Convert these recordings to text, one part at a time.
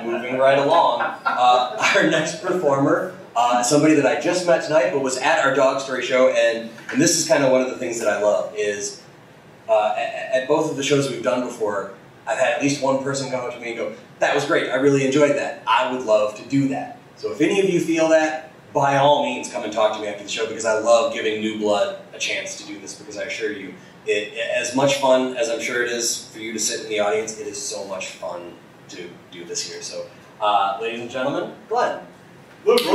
Moving right along, our next performer, somebody that I just met tonight, but was at our dog story show, and this is kind of one of the things that I love, is at both of the shows we've done before, I've had at least one person come up to me and go, "That was great, I really enjoyed that. I would love to do that." So if any of you feel that, by all means come and talk to me after the show, because I love giving new blood a chance to do this, because I assure you, as much fun as I'm sure it is for you to sit in the audience, it is so much fun to do this here. So, ladies and gentlemen, Glenn. Look,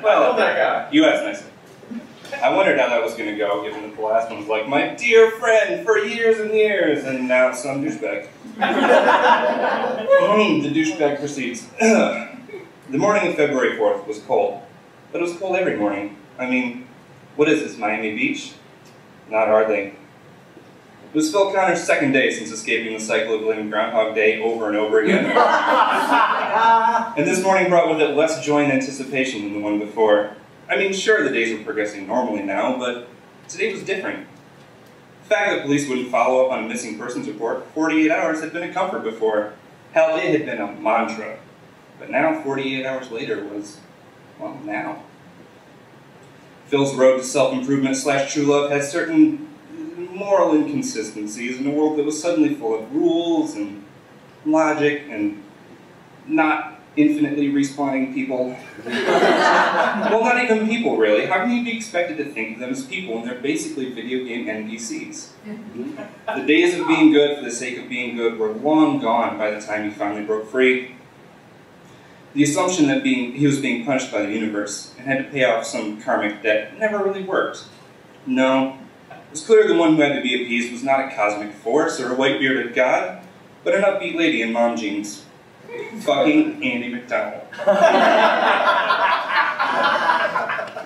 Well, that guy. You asked nicely. I wondered how that was going to go, given that the last one was like, my dear friend for years and years, and now it's some douchebag. The douchebag proceeds. The morning of February 4th was cold, but it was cold every morning. I mean, what is this, Miami Beach? Not hardly. It was Phil Connor's second day since escaping the cycle of living Groundhog Day over and over again. And this morning brought with it less joy and anticipation than the one before. I mean, sure, the days were progressing normally now, but today was different. The fact that police wouldn't follow up on a missing persons report for 48 hours had been a comfort before. Hell, it had been a mantra. But now, 48 hours later, was, well, now. Phil's road to self-improvement / true love had certain moral inconsistencies in a world that was suddenly full of rules and logic and not infinitely respawning people. Well, not even people, really. How can you be expected to think of them as people when they're basically video game NPCs? The days of being good for the sake of being good were long gone by the time he finally broke free. The assumption that he was being punished by the universe and had to pay off some karmic debt never really worked. No, it was clear the one who had to be appeased was not a cosmic force or a white-bearded god, but an upbeat lady in mom jeans. Fucking Andy McDowell.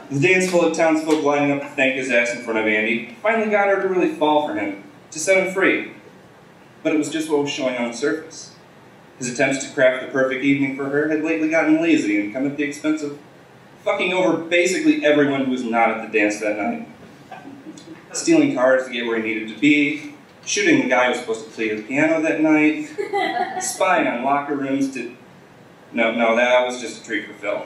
The dance full of townsfolk lining up to thank his ass in front of Andy finally got her to really fall for him, to set him free. But it was just what was showing on the surface. His attempts to craft the perfect evening for her had lately gotten lazy and come at the expense of fucking over basically everyone who was not at the dance that night. Stealing cars to get where he needed to be, shooting the guy who was supposed to play the piano that night, spying on locker rooms to... No, that was just a treat for Phil.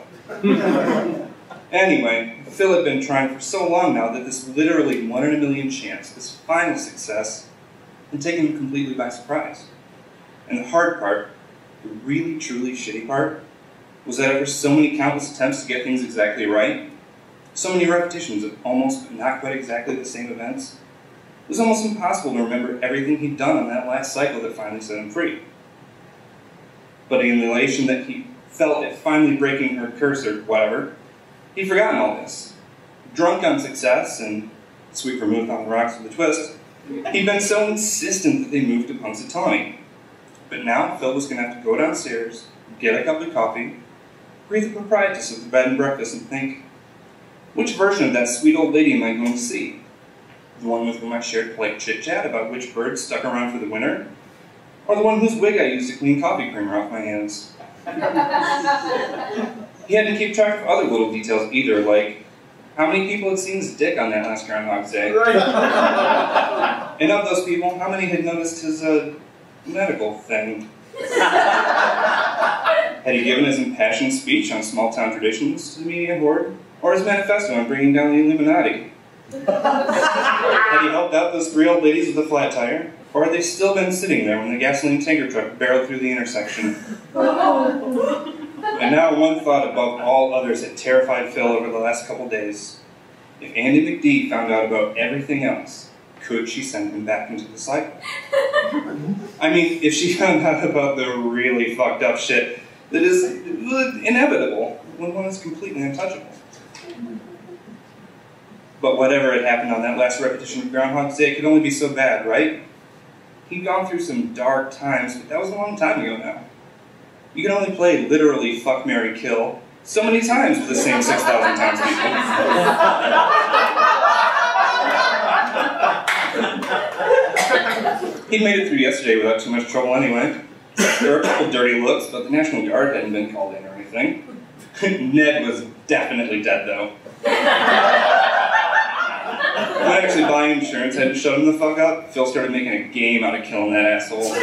Anyway, Phil had been trying for so long now that this literally 1 in a million chance, this final success, had taken him completely by surprise. And the hard part, the really, truly shitty part, was that after so many countless attempts to get things exactly right, so many repetitions of almost but not quite exactly the same events, it was almost impossible to remember everything he'd done on that last cycle that finally set him free. But in the elation that he felt at finally breaking her curse or whatever, he'd forgotten all this. Drunk on success and sweet vermouth on the rocks with a twist, he'd been so insistent that they moved to Punxsutawney. But now, Phil was going to have to go downstairs, get a cup of coffee, breathe the proprieties of the bed and breakfast, and think, which version of that sweet old lady am I going to see? The one with whom I shared polite chit-chat about which birds stuck around for the winter? Or the one whose wig I used to clean coffee creamer off my hands? He had to keep track of other little details either, like how many people had seen his dick on that last Groundhog Day? And of those people, how many had noticed his, medical thing? Had he given his impassioned speech on small-town traditions to the media horde? Or his manifesto on bringing down the Illuminati? Had he helped out those 3 old ladies with a flat tire? Or had they still been sitting there when the gasoline tanker truck barreled through the intersection? And now one thought above all others had terrified Phil over the last couple days. If Andy McD found out about everything else, could she send him back into the cycle? I mean, if she found out about the really fucked up shit that is inevitable when one is completely untouchable. But whatever had happened on that last repetition of Groundhog's Day, it could only be so bad, right? He'd gone through some dark times, but that was a long time ago now. You can only play literally fuck, marry, kill so many times with the same 6,000 townspeople. He'd made it through yesterday without too much trouble anyway. There were a couple dirty looks, but the National Guard hadn't been called in or anything. Ned was definitely dead, though. When actually buying insurance had to shut him the fuck up, Phil started making a game out of killing that asshole.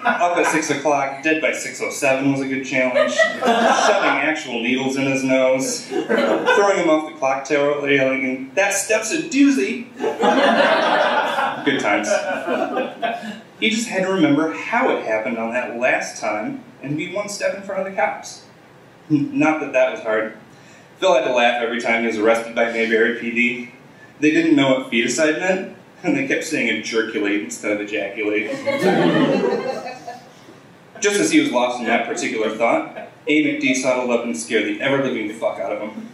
Up at 6 o'clock, dead by 6:07 was a good challenge. Shoving actual needles in his nose. Throwing him off the clock tower, yelling, "That step's a doozy!" Good times. He just had to remember how it happened on that last time and be one step in front of the cops. Not that that was hard. Phil had to laugh every time he was arrested by Mayberry PD. They didn't know what feticide meant, and they kept saying ejaculate instead of ejaculate. Just as he was lost in that particular thought, A. McD sidled up and scared the ever-living fuck out of him.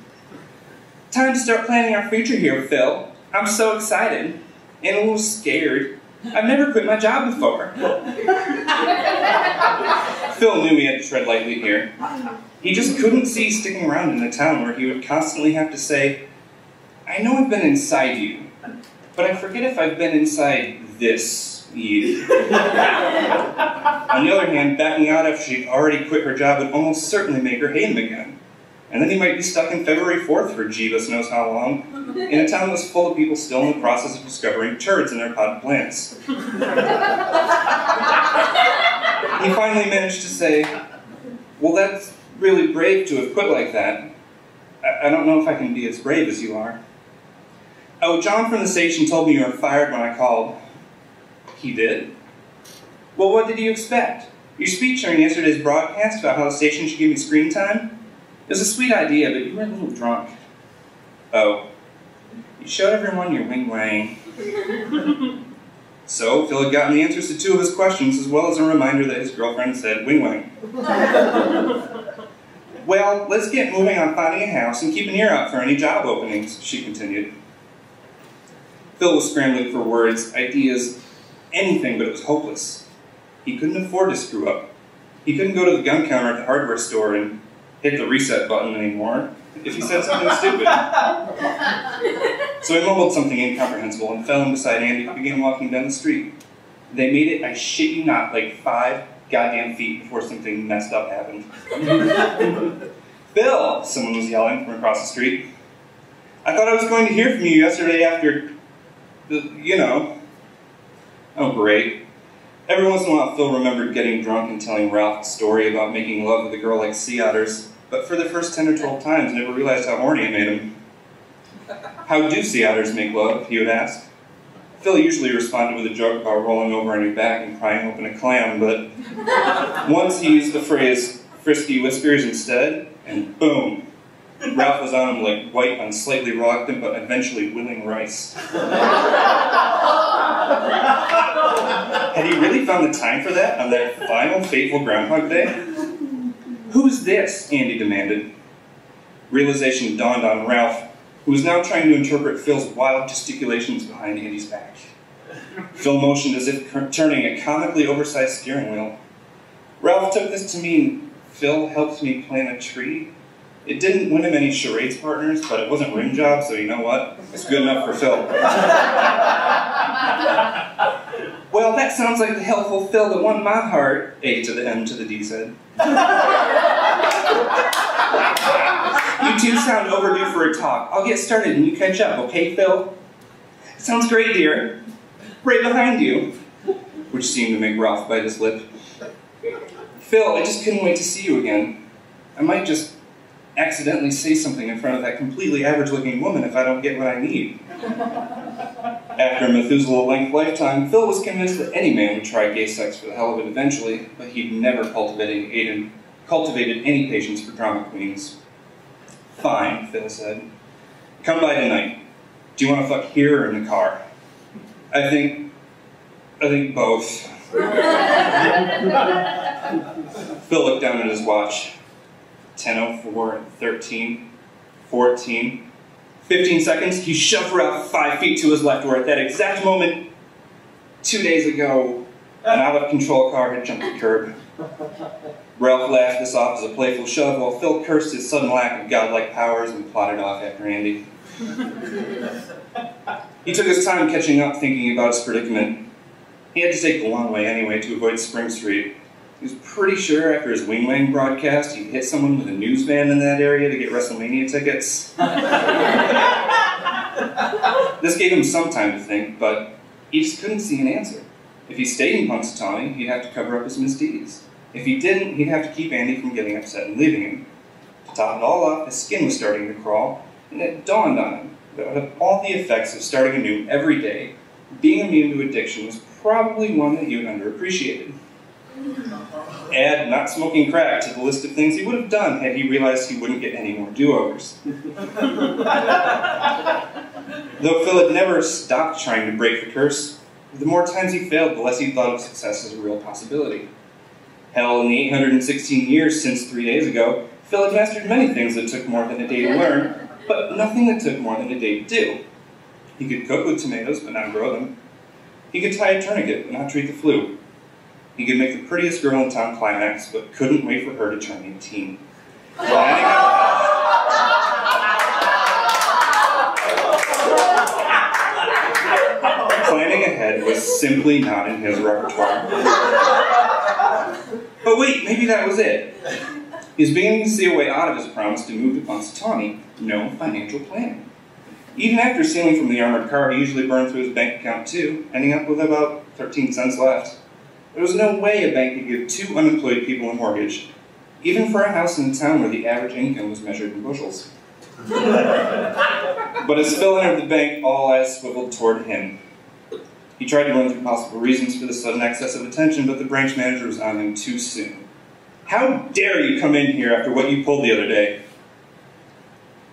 "Time to start planning our future here, Phil. I'm so excited. And a little scared. I've never quit my job before." Phil knew he had to tread lightly here. He just couldn't see sticking around in a town where he would constantly have to say, "I know I've been inside you, but I forget if I've been inside this you." On the other hand, backing out after she'd already quit her job would almost certainly make her hate him again. And then he might be stuck in February 4th for Jeebus knows how long, in a town that's full of people still in the process of discovering turds in their potted plants. He finally managed to say, "Well, that's really brave to have quit like that. I don't know if I can be as brave as you are." "Oh, John from the station told me you were fired when I called." "He did? Well, what did you expect? Your speech during yesterday's broadcast about how the station should give me screen time? It was a sweet idea, but you were a little drunk." "Oh. You showed everyone your wing-wang." So, Phil had gotten the answers to 2 of his questions, as well as a reminder that his girlfriend said wing-wang. "Well, let's get moving on finding a house and keep an ear out for any job openings," she continued. Phil was scrambling for words, ideas, anything, but it was hopeless. He couldn't afford to screw up. He couldn't go to the gun counter at the hardware store and hit the reset button anymore if he said something stupid. So he mumbled something incomprehensible and fell in beside Andy, who began walking down the street. They made it, I shit you not, like 5 goddamn feet before something messed up happened. "Phil!" someone was yelling from across the street. "I thought I was going to hear from you yesterday after, you know." Oh, great. Every once in a while, Phil remembered getting drunk and telling Ralph a story about making love with a girl like sea otters, but for the first 10 or 12 times, never realized how horny it made him. "How do sea otters make love?" he would ask. Phil usually responded with a joke about rolling over on your back and prying open a clam, but once he used the phrase "frisky whiskers" instead, and boom, Ralph was on him like white on slightly raw, but eventually willing rice. Had he really found the time for that on that final fateful Groundhog Day? "Who's this?" Andy demanded. Realization dawned on Ralph, who was now trying to interpret Phil's wild gesticulations behind Andy's back. Phil motioned as if turning a comically oversized steering wheel. Ralph took this to mean Phil helped me plant a tree. It didn't win him any charades partners, but it wasn't rim job, so you know what? It's good enough for Phil. "Well, that sounds like the helpful Phil that won my heart," A to the M to the D said. "You two sound overdue for a talk. I'll get started and you catch up, okay, Phil?" "Sounds great, dear. Right behind you," which seemed to make Ralph bite his lip. "Phil, I just couldn't wait to see you again. I might just accidentally say something in front of that completely average-looking woman if I don't get what I need." After a Methuselah-length lifetime, Phil was convinced that any man would try gay sex for the hell of it eventually, but he'd never cultivated any patience for drama queens. "Fine," Phil said. "Come by tonight. Do you want to fuck here or in the car?" I think both." Phil looked down at his watch. 10:04, 13, 14, 15 seconds. He shoved Ralph 5 feet to his left, where at that exact moment, 2 days ago, an out-of-control car had jumped the curb. Ralph laughed this off as a playful shove, while Phil cursed his sudden lack of godlike powers and plodded off after Andy. He took his time catching up, thinking about his predicament. He had to take the long way anyway to avoid Spring Street. He was pretty sure after his wing-wang broadcast he'd hit someone with a news van in that area to get WrestleMania tickets. This gave him some time to think, but he just couldn't see an answer. If he stayed in Punxsutawney, he'd have to cover up his misdeeds. If he didn't, he'd have to keep Andy from getting upset and leaving him. To top it all off, his skin was starting to crawl, and it dawned on him that out of all the effects of starting anew every day, being immune to addiction was probably one that he had underappreciated. Add not smoking crack to the list of things he would have done had he realized he wouldn't get any more do-overs. Though Phil had never stopped trying to break the curse, the more times he failed, the less he thought of success as a real possibility. Hell, in the 816 years since 3 days ago, Phil had mastered many things that took more than a day to learn, but nothing that took more than a day to do. He could cook with tomatoes, but not grow them. He could tie a tourniquet, but not treat the flu. He could make the prettiest girl in town climax, but couldn't wait for her to turn 18. Planning ahead was simply not in his repertoire. But wait, maybe that was it. He was beginning to see a way out of his promise to move to Punxsutawney. No financial planning. Even after stealing from the armored car, he usually burned through his bank account too, ending up with about 13 cents left. There was no way a bank could give 2 unemployed people a mortgage, even for a house in a town where the average income was measured in bushels. But as Phil entered the bank, all eyes swiveled toward him. He tried to run through possible reasons for the sudden excess of attention, but the branch manager was on him too soon. How dare you come in here after what you pulled the other day?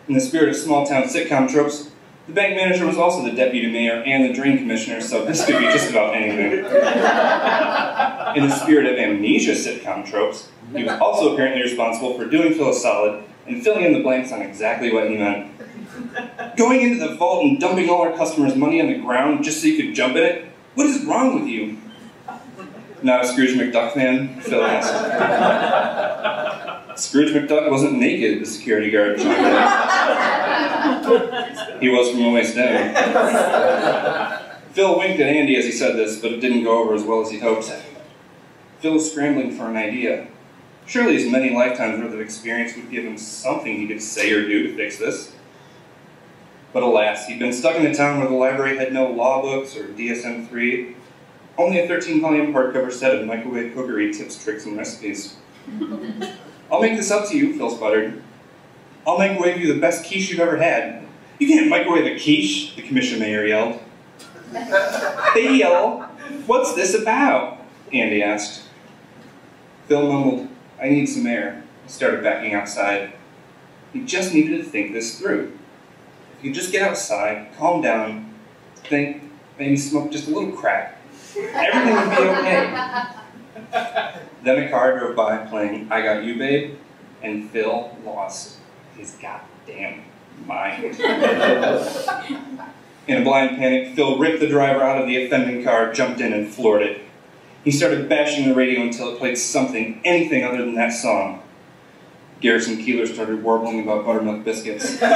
In the spirit of small-town sitcom tropes, the bank manager was also the deputy mayor and the drain commissioner, so this could be just about anything. In the spirit of amnesia sitcom tropes, he was also apparently responsible for doing Phil a solid and filling in the blanks on exactly what he meant. Going into the vault and dumping all our customers' money on the ground just so you could jump in it? What is wrong with you? Not a Scrooge McDuck fan? Phil asked. Scrooge McDuck wasn't naked, the security guard chimed in. He was from the waist down. Phil winked at Andy as he said this, but it didn't go over as well as he'd hoped. Phil was scrambling for an idea. Surely his many lifetimes worth of experience would give him something he could say or do to fix this. But alas, he'd been stuck in a town where the library had no law books or DSM-3, only a 13-volume hardcover set of microwave cookery tips, tricks, and recipes. I'll make this up to you, Phil sputtered. I'll microwave you the best quiche you've ever had. You can't microwave a quiche, the commission mayor yelled. Phil, what's this about? Andy asked. Phil mumbled, I need some air. He started backing outside. He just needed to think this through. If you just get outside, calm down, think, maybe smoke just a little crack, everything would be okay. Then a car drove by playing I Got You, Babe, and Phil lost his goddamn mind. In a blind panic, Phil ripped the driver out of the offending car, jumped in, and floored it. He started bashing the radio until it played something, anything other than that song. Garrison Keillor started warbling about buttermilk biscuits. Phil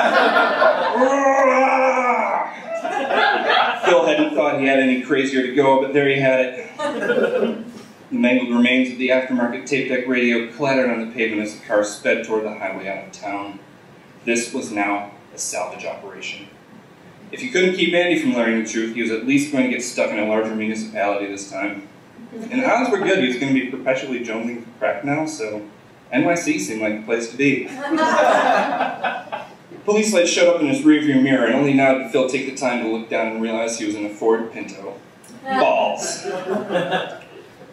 hadn't thought he had any crazier to go, but there he had it. The mangled remains of the aftermarket tape deck radio clattered on the pavement as the car sped toward the highway out of town. This was now a salvage operation. If he couldn't keep Andy from learning the truth, he was at least going to get stuck in a larger municipality this time. And the odds were good. He was going to be perpetually jonesing for crack now, so NYC seemed like the place to be. Police lights showed up in his rearview mirror, and only now did Phil take the time to look down and realize he was in a Ford Pinto. Balls.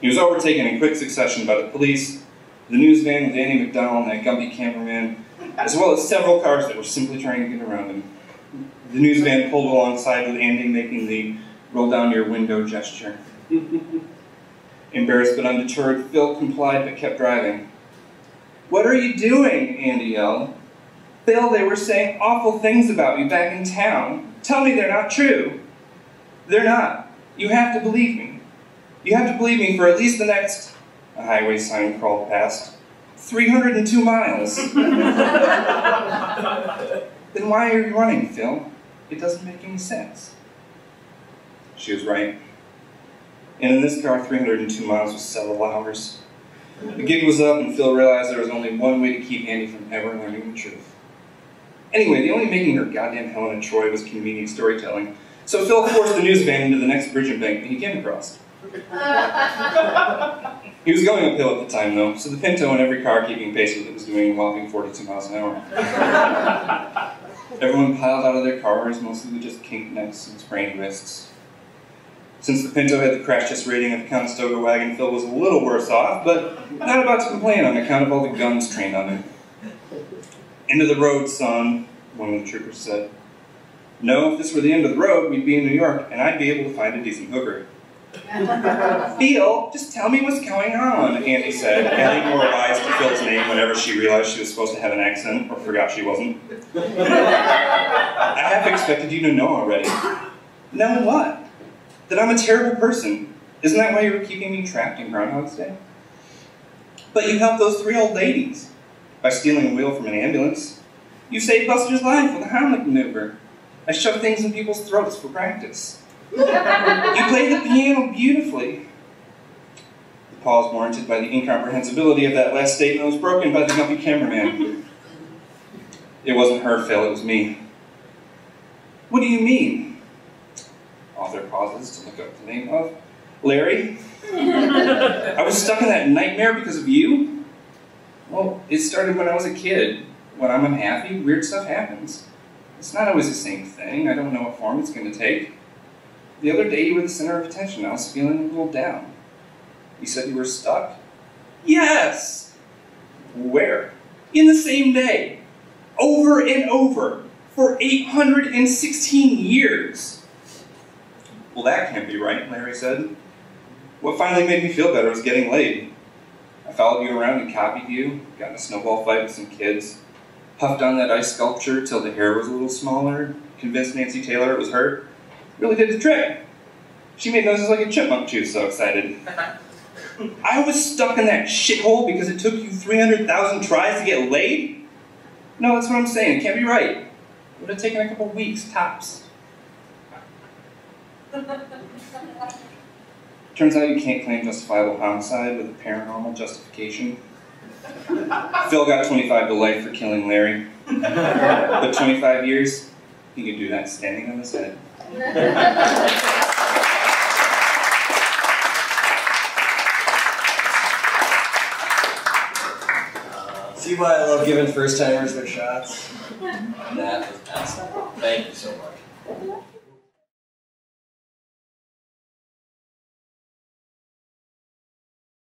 He was overtaken in quick succession by the police, the news van with Andy McDowell and that Gumby cameraman, as well as several cars that were simply trying to get around him. The news van pulled alongside with Andy making the roll down your window gesture. Embarrassed but undeterred, Phil complied but kept driving. What are you doing? Andy yelled. Phil, they were saying awful things about you back in town. Tell me they're not true. They're not. You have to believe me. You have to believe me for at least the next, a highway sign crawled past, 302 miles. Then why are you running, Phil? It doesn't make any sense. She was right. And in this car, 302 miles was several hours. The gig was up, and Phil realized there was only one way to keep Andy from ever learning the truth. Anyway, the only making her goddamn Helena Troy was convenient storytelling. So Phil forced the news van into the next bridge embankment he came across. He was going uphill at the time, though, so the Pinto in every car keeping pace with it was doing a whopping 42 miles an hour. Everyone piled out of their cars, mostly with just kinked necks and sprained wrists. Since the Pinto had the crash test rating of the Conestoga wagon, Phil was a little worse off, but not about to complain on account of all the guns trained on him. "End of the road, son," one of the troopers said. "No, if this were the end of the road, we'd be in New York, and I'd be able to find a decent hooker." "Phil, just tell me what's going on," Andy said, adding more Y's to Phil's name whenever she realized she was supposed to have an accent, or forgot she wasn't. "I half expected you to know already." "Know what?" "That I'm a terrible person. Isn't that why you were keeping me trapped in Groundhog's Day?" "But you helped those 3 old ladies by stealing a wheel from an ambulance. You saved Buster's life with a Heimlich maneuver. I shoved things in people's throats for practice. You played the piano beautifully." The pause warranted by the incomprehensibility of that last statement was broken by the grumpy cameraman. "It wasn't her, Phil, it was me." "What do you mean?" Author pauses to look up the name of Larry. "I was stuck in that nightmare because of you?" "Well, it started when I was a kid. When I'm unhappy, weird stuff happens. It's not always the same thing. I don't know what form it's going to take. The other day you were the center of attention. I was feeling a little down. You said you were stuck?" "Yes!" "Where?" "In the same day. Over and over. For 816 years. "Well, that can't be right," Larry said. "What finally made me feel better was getting laid. I followed you around and copied you, got in a snowball fight with some kids, puffed on that ice sculpture till the hair was a little smaller, convinced Nancy Taylor it was her. Really did the trick. She made noises like a chipmunk, she was so excited. I was stuck in that shithole because it took you 300,000 tries to get laid? No, that's what I'm saying. It can't be right. It would have taken a couple weeks, tops." Turns out you can't claim justifiable homicide with a paranormal justification. Phil got 25 to life for killing Larry. But 25 years, he could do that standing on his head. See why I love giving first-timers their shots? That was awesome. Thank you so much.